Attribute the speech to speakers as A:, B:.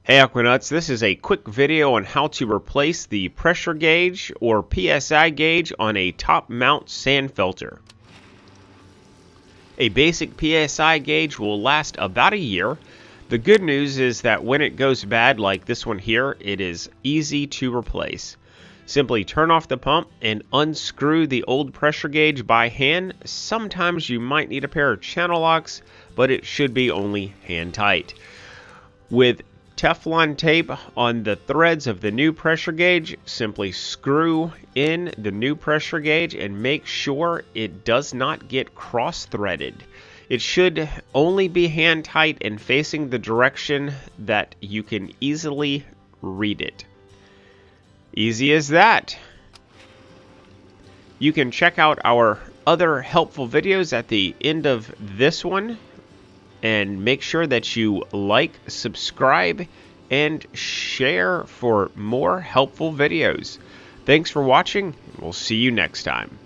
A: Hey Aquanuts, this is a quick video on how to replace the pressure gauge or PSI gauge on a top mount sand filter. A basic PSI gauge will last about a year. The good news is that when it goes bad like this one here, it is easy to replace. Simply turn off the pump and unscrew the old pressure gauge by hand. Sometimes you might need a pair of channel locks, but it should be only hand tight. With Teflon tape on the threads of the new pressure gauge, simply screw in the new pressure gauge and make sure it does not get cross-threaded. It should only be hand tight and facing the direction that you can easily read it. Easy as that. You can check out our other helpful videos at the end of this one. And make sure that you like, subscribe, and share for more helpful videos. Thanks for watching. We'll see you next time.